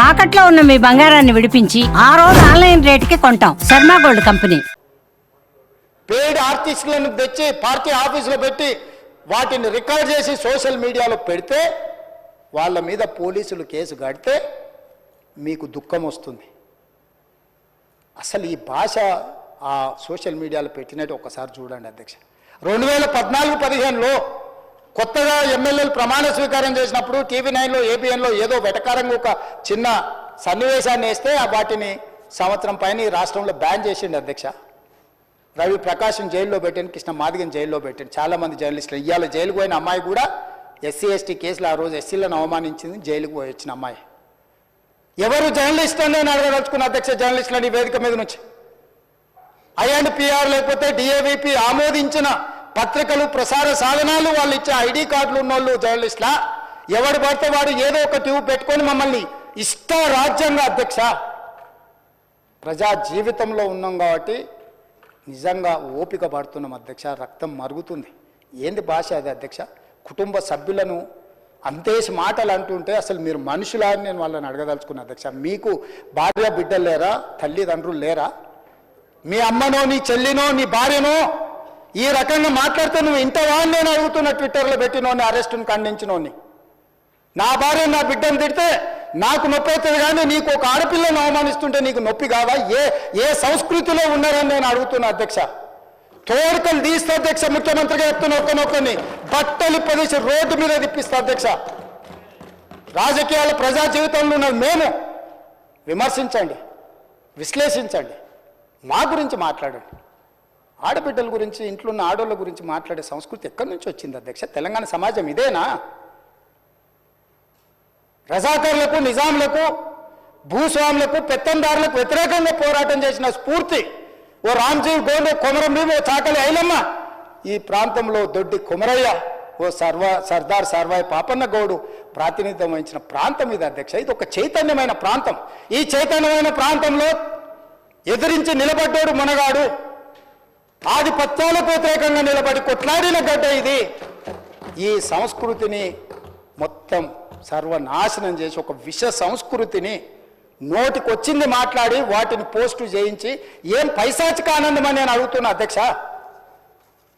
తాకట్లో ఉన్న మీ బంగారాన్ని విడిపించి ఆ రోజు ఆన్లైన్ రేటుకి కొంటాం. Sharma gold company. పేడ్ ఆర్టిస్టులను తెచ్చి పార్టీ ఆఫీసులో పెట్టి వాటిని రికార్డ్ చేసి సోషల్ మీడియాలో పెడితే వాళ్ళ మీద పోలీసులు కేసు కడితే మీకు దుఃఖం వస్తుంది. అసలు ఈ భాష ఆ సోషల్ మీడియాలో పెట్టినట్టు ఒకసారి చూడండి అధ్యక్ష. 2014-15లో కొత్తగా ఎమ్మెల్యేలు ప్రమాణ స్వీకారం చేసినప్పుడు TV9లో ABNలో ఏదో వెటకారంగా ఒక చిన్న సన్నివేశాన్ని వేస్తే వాటిని సంవత్సరం పైన ఈ రాష్ట్రంలో బ్యాన్ చేసిండు అధ్యక్ష. రవి ప్రకాశం జైల్లో పెట్టాను, కృష్ణ మాదిగని జైల్లో పెట్టాను, చాలామంది జర్నలిస్టులు. ఇవాళ జైలుకు పోయిన అమ్మాయి కూడా SC/ST కేసులు ఆ రోజు ఎస్సీలను అవమానించింది, జైలుకు పోయి వచ్చిన అమ్మాయి. ఎవరు జర్నలిస్ట్ అని నేను అడగదలుచుకున్న అధ్యక్ష, జర్నలిస్టులని వేదిక మీద నుంచి INPR లేకపోతే DAVP ఆమోదించిన పత్రికలు ప్రసార సాధనాలు వాళ్ళు ఇచ్చే ID కార్డులు ఉన్నోళ్ళు జర్నలిస్టులా? ఎవడు పడితే వాడు ఏదో ఒక ట్యూబ్ పెట్టుకొని మమ్మల్ని ఇష్ట రాజ్యంగా అధ్యక్ష. ప్రజా జీవితంలో ఉన్నాం కాబట్టి నిజంగా ఓపిక పడుతున్నాం అధ్యక్ష. రక్తం మరుగుతుంది. ఏంది భాష అది అధ్యక్ష? కుటుంబ సభ్యులను అంతేసి మాటలు అంటుంటే అసలు మీరు మనుషులా అని నేను వాళ్ళని అడగదలుచుకున్నా అధ్యక్ష. మీకు భార్య బిడ్డలు లేరా? తల్లిదండ్రులు లేరా? మీ అమ్మనో నీ చెల్లినో నీ భార్యనో ఈ రకంగా మాట్లాడితే నువ్వు ఇంతవా అని నేను అడుగుతున్నా. ట్విట్టర్లో పెట్టినోని, అరెస్టును ఖండించినోని. నా భార్య నా బిడ్డను తిడితే నాకు నొప్పి అవుతుంది, కానీ నీకు ఒక ఆడపిల్లను అవమానిస్తుంటే నీకు నొప్పి కావా? ఏ సంస్కృతిలో ఉన్నారని నేను అడుగుతున్నా అధ్యక్ష. తోడుకలు తీస్తే అధ్యక్ష, ముఖ్యమంత్రిగా చెప్తున్న ఒక్కనొక్కని బట్టలు పదేసి రోడ్డు మీద తిప్పిస్తా అధ్యక్ష. రాజకీయాల ప్రజా జీవితంలో ఉన్న మేము విమర్శించండి, విశ్లేషించండి, మా గురించి మాట్లాడండి. ఆడబిడ్డల గురించి, ఇంట్లో ఉన్న ఆడోళ్ళ గురించి మాట్లాడే సంస్కృతి ఎక్కడి నుంచి వచ్చింది అధ్యక్ష? తెలంగాణ సమాజం ఇదేనా? రజాకర్లకు, నిజాంలకు, భూస్వాములకు, పెత్తందారులకు వ్యతిరేకంగా పోరాటం చేసిన స్ఫూర్తి ఓ రామ్జీవ్ గోండే, కొమరం భీమ్, ఓ చాకలి ఐలమ్మ, ఈ ప్రాంతంలో దొడ్డి కుమరయ్య, ఓ సర్దార్ సర్వాయి పాపన్న గౌడు ప్రాతినిధ్యం వహించిన ప్రాంతం ఇది అధ్యక్ష. ఇది ఒక చైతన్యమైన ప్రాంతం. ఈ చైతన్యమైన ప్రాంతంలో ఎదిరించి నిలబడ్డాడు మునగాడు. ఆధిపత్యాలకు వ్యతిరేకంగా నిలబడి కొట్లాడిన గడ్డ ఇది. ఈ సంస్కృతిని మొత్తం సర్వనాశనం చేసి ఒక విష సంస్కృతిని నోటికొచ్చింది మాట్లాడి వాటిని పోస్టు చేయించి ఏం పైశాచిక ఆనందం అని నేను అడుగుతున్నా అధ్యక్ష.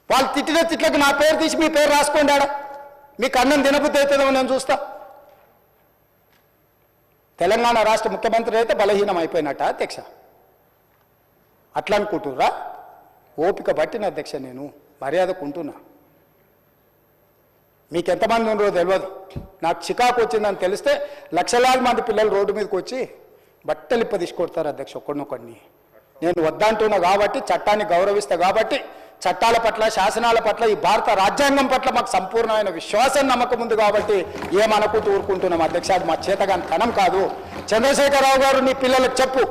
వాళ్ళు తిట్టిన తిట్లకు నా పేరు తీసి మీ పేరు రాసుకోండి. ఆడ మీకు అన్నం తినబుద్ధి అవుతుందో నేను చూస్తా. తెలంగాణ రాష్ట్ర ముఖ్యమంత్రి అయితే బలహీనం అయిపోయినట్ట అధ్యక్ష? అట్లా అనుకుంటుర్రా? ఓపిక పట్టిన అధ్యక్ష, నేను మర్యాదకుంటున్నా. మీకు ఎంతమంది ఉన్నారో తెలియదు. నాకు చికాకు వచ్చిందని తెలిస్తే లక్షలాది మంది పిల్లలు రోడ్డు మీదకి వచ్చి బట్టలిప్ప తీసుకొడతారు అధ్యక్ష ఒక్కడినొక్కడిని. నేను వద్దంటున్నా కాబట్టి, చట్టాన్ని గౌరవిస్తా కాబట్టి, చట్టాల పట్ల, శాసనాల పట్ల, ఈ భారత రాజ్యాంగం పట్ల మాకు సంపూర్ణమైన విశ్వాసం, నమ్మకం ఉంది కాబట్టి ఏమనుకుంటూ ఊరుకుంటున్నాం అధ్యక్ష. అది మా చేతగాని తనం కాదు. చంద్రశేఖరరావు గారు నీ పిల్లలకు చెప్పు,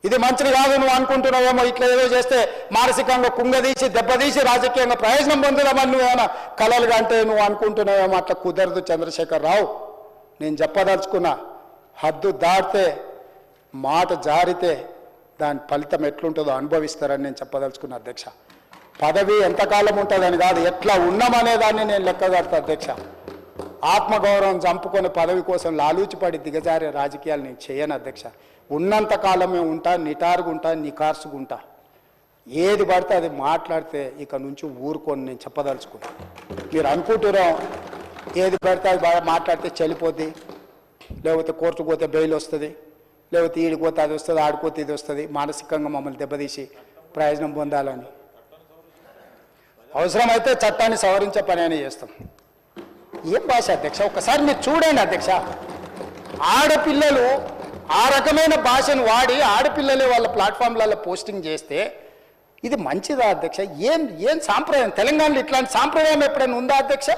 ఇది మంచిది కాదు, నువ్వు అనుకుంటున్నావేమో ఇట్లా ఏదో చేస్తే మానసికంగా కుంగదీసి దెబ్బతీసి రాజకీయంగా ప్రయోజనం పొందుదామని నువ్వేమైనా కలలుగా అంటే నువ్వు అనుకుంటున్నావేమో. అట్లా కుదరదు చంద్రశేఖరరావు. నేను చెప్పదలుచుకున్నా, హద్దు దాటితే, మాట జారితే దాని ఫలితం ఎట్లుంటుందో అనుభవిస్తారని నేను చెప్పదలుచుకున్నా అధ్యక్ష. పదవి ఎంతకాలం ఉంటుందని కాదు, ఎట్లా ఉన్నామనే దాన్ని నేను లెక్కగడతా అధ్యక్ష. ఆత్మగౌరవం చంపుకొని పదవి కోసం లాలూచిపడి దిగజారే రాజకీయాలు నేను చేయను అధ్యక్ష. ఉన్నంత కాలమే ఉంటా, నిటారుగుంటా, నికార్సుగుంటా. ఏది పడితే అది మాట్లాడితే ఇక నుంచి ఊరుకొని నేను చెప్పదలుచుకున్నా. మీరు అనుకుంటున్నాం ఏది పడితే అది బాగా మాట్లాడితే చెల్లిపోద్ది, లేకపోతే కోర్టుకు పోతే బెయిల్ వస్తుంది, లేకపోతే ఈడిపోతే అది వస్తుంది, ఆడిపోతే ఇది వస్తుంది, మానసికంగా మమ్మల్ని దెబ్బతీసి ప్రయోజనం పొందాలని. అవసరమైతే చట్టాన్ని సవరించే పని అని చేస్తాం. ఏం భాష అధ్యక్ష? ఒకసారి మీరు చూడండి అధ్యక్ష. ఆడపిల్లలు ఆ రకమైన భాషను వాడి ఆడపిల్లలే వాళ్ళ ప్లాట్ఫామ్లలో పోస్టింగ్ చేస్తే ఇది మంచిదా అధ్యక్ష? ఏం సాంప్రదాయం? తెలంగాణలో ఇట్లాంటి సాంప్రదాయం ఎప్పుడైనా ఉందా అధ్యక్ష?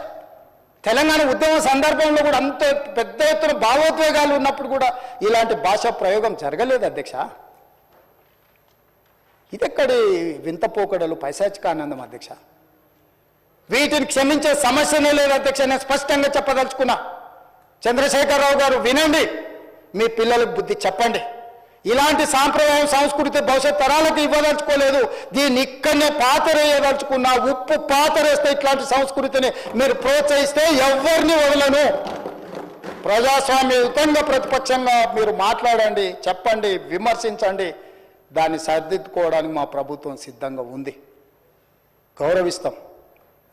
తెలంగాణ ఉద్యమం సందర్భంలో కూడా అంత పెద్ద ఎత్తున భావోద్వేగాలు ఉన్నప్పుడు కూడా ఇలాంటి భాషా ప్రయోగం జరగలేదు అధ్యక్ష. ఇదెక్కడి వింత పోకడలు, పైశాచిక ఆనందం అధ్యక్ష? వీటిని క్షమించే సమస్యనే లేదు అధ్యక్ష. నేను స్పష్టంగా చెప్పదలుచుకున్నా. చంద్రశేఖరరావు గారు వినండి, మీ పిల్లలకు బుద్ధి చెప్పండి. ఇలాంటి సాంప్రదాయం, సంస్కృతి భవిష్యత్ తరాలకు ఇవ్వదలుచుకోలేదు. దీన్ని ఇక్కడనే పాతరేయదలుచుకున్నా. ఉప్పు పాతరేస్తే ఇట్లాంటి సంస్కృతిని మీరు ప్రోత్సహిస్తే ఎవరిని వదలను. ప్రజాస్వామ్యయుతంగా ప్రతిపక్షంగా మీరు మాట్లాడండి, చెప్పండి, విమర్శించండి. దాన్ని సరిదిద్దుకోవడానికి మా ప్రభుత్వం సిద్ధంగా ఉంది, గౌరవిస్తాం.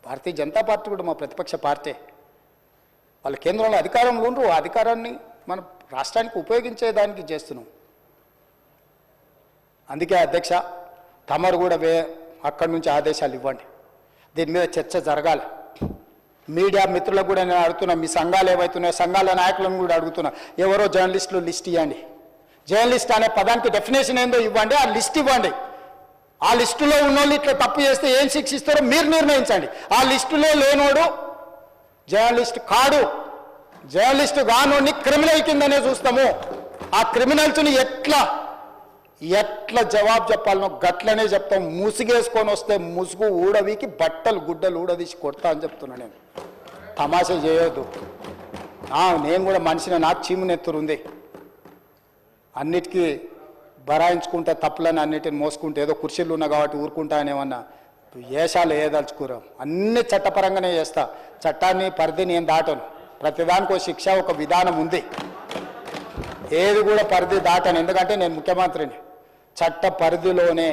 భారతీయ జనతా పార్టీ కూడా మా ప్రతిపక్ష పార్టీ. వాళ్ళ కేంద్రంలో అధికారంలో ఉండరు, ఆ అధికారాన్ని మన రాష్ట్రానికి ఉపయోగించేదానికి చేస్తున్నాం. అందుకే అధ్యక్ష, తమరు కూడా అక్కడి నుంచి ఆదేశాలు ఇవ్వండి. దీని మీద చర్చ జరగాలి. మీడియా మిత్రులకు కూడా నేను అడుగుతున్నా, మీ సంఘాలు ఏవైతున్నాయో సంఘాల నాయకులను కూడా అడుగుతున్నా, ఎవరో జర్నలిస్టులు లిస్ట్ ఇవ్వండి. జర్నలిస్ట్ అనే పదానికి డెఫినేషన్ ఏందో ఇవ్వండి, ఆ లిస్ట్ ఇవ్వండి. ఆ లిస్టులో ఉన్నోళ్ళు ఇట్లా తప్పు చేస్తే ఏం శిక్షిస్తారో మీరు నిర్ణయించండి. ఆ లిస్టులో లేనోడు జర్నలిస్ట్ కాడు, జర్నలిస్ట్ కానోడిని క్రిమినల్ కిందనే చూస్తాము. ఆ క్రిమినల్స్ని ఎట్లా జవాబు చెప్పాలనో గట్లనే చెప్తాం. ముసుగేసుకొని వస్తే ముసుగు ఊడవికి బట్టలు గుడ్డలు ఊడదీసి కొడతా అని చెప్తున్నా. నేను తమాషా చేయొద్దు. నేను కూడా మనిషిని, నాకు చీమునెత్తురుంది. అన్నిటికీ బరాయించుకుంటే తప్పులని అన్నిటిని మోసుకుంటే ఏదో కుర్చీలు ఉన్నా కాబట్టి ఊరుకుంటా అనేమన్నా ఏషాలు ఏదలుచుకురాం. అన్ని చట్టపరంగానే చేస్తా. చట్టాన్ని పరిధిని నేను దాటను. ప్రతిదానికి ఒక శిక్ష, ఒక విధానం ఉంది. ఏది కూడా పరిధి దాటను, ఎందుకంటే నేను ముఖ్యమంత్రిని. చట్ట పరిధిలోనే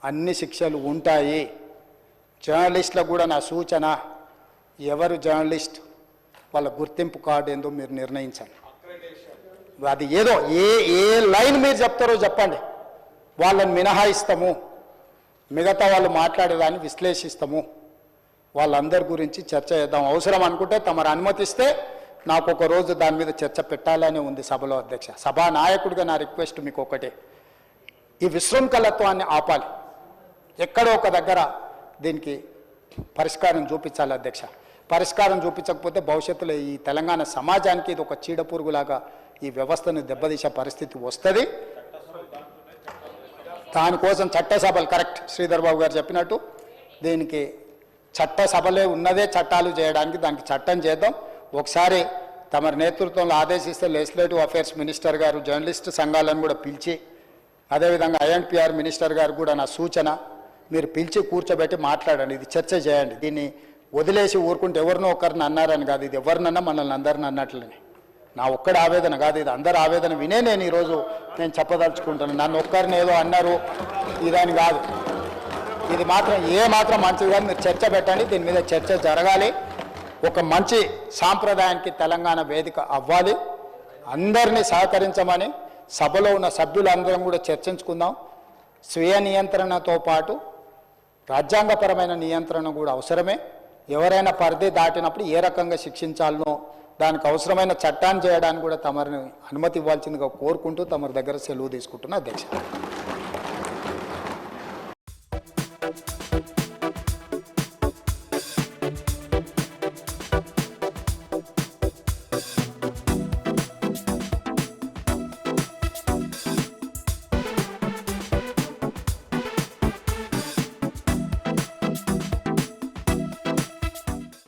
అన్ని శిక్షలు ఉంటాయి. జర్నలిస్టులకు కూడా నా సూచన, ఎవరు జర్నలిస్ట్ వాళ్ళ గుర్తింపు కార్డు ఏందో మీరు నిర్ణయించండి. అది ఏదో ఏ లైన్ మీరు చెప్తారో చెప్పండి, వాళ్ళని మినహాయిస్తాము, మిగతా వాళ్ళు మాట్లాడేదాన్ని విశ్లేషిస్తాము. వాళ్ళందరి గురించి చర్చ చేద్దాం. అవసరం అనుకుంటే తమరు అనుమతిస్తే నాకు ఒక రోజు దాని మీద చర్చ పెట్టాలనే ఉంది సభలో అధ్యక్ష. సభా నాయకుడిగా నా రిక్వెస్ట్ మీకు ఒకటే, ఈ విశృంఖలత్వాన్ని ఆపాలి. ఎక్కడో ఒక దగ్గర దీనికి పరిష్కారం చూపించాలి అధ్యక్ష. పరిష్కారం చూపించకపోతే భవిష్యత్తులో ఈ తెలంగాణ సమాజానికి ఇది ఒక చీడపురుగులాగా ఈ వ్యవస్థను దెబ్బతీసే పరిస్థితి వస్తుంది. దానికోసం చట్టసభలు, కరెక్ట్ శ్రీధర్ బాబు గారు చెప్పినట్టు, దీనికి చట్టసభలే ఉన్నదే చట్టాలు చేయడానికి. దానికి చట్టం చేద్దాం. ఒకసారి తమరి నేతృత్వంలో ఆదేశిస్తే లెజిస్లేటివ్ అఫైర్స్ మినిస్టర్ గారు జర్నలిస్ట్ సంఘాలను కూడా పిలిచి, అదేవిధంగా ఐఎన్పిఆర్ మినిస్టర్ గారు కూడా నా సూచన, మీరు పిలిచి కూర్చోబెట్టి మాట్లాడండి, ఇది చర్చ చేయండి. దీన్ని వదిలేసి ఊరుకుంటే ఎవరినో ఒకరిని అన్నారని కాదు, ఇది ఎవరినన్నా మనల్ని అందరిని అన్నట్లని. నా ఒక్కడి ఆవేదన కాదు, ఇది అందరి ఆవేదన వినే నేను ఈరోజు చెప్పదలుచుకుంటాను. నన్ను ఒక్కరిని ఏదో అన్నారు ఇదని కాదు, ఇది మాత్రం మాత్రం మంచిది కాదు. మీరు చర్చ పెట్టండి, దీని మీద చర్చ జరగాలి. ఒక మంచి సాంప్రదాయానికి తెలంగాణ వేదిక అవ్వాలి. అందరినీ సహకరించమని సభలో ఉన్న సభ్యులందరం కూడా చర్చించుకుందాం. స్వీయ నియంత్రణతో పాటు రాజ్యాంగపరమైన నియంత్రణ కూడా అవసరమే. ఎవరైనా పరిధి దాటినప్పుడు ఏ రకంగా శిక్షించాలనో దానికి అవసరమైన చట్టాన్ని చేయడానికి కూడా తమరిని అనుమతి ఇవ్వాల్సిందిగా కోరుకుంటూ తమరి దగ్గర సెలవు తీసుకుంటున్నా అధ్యక్ష.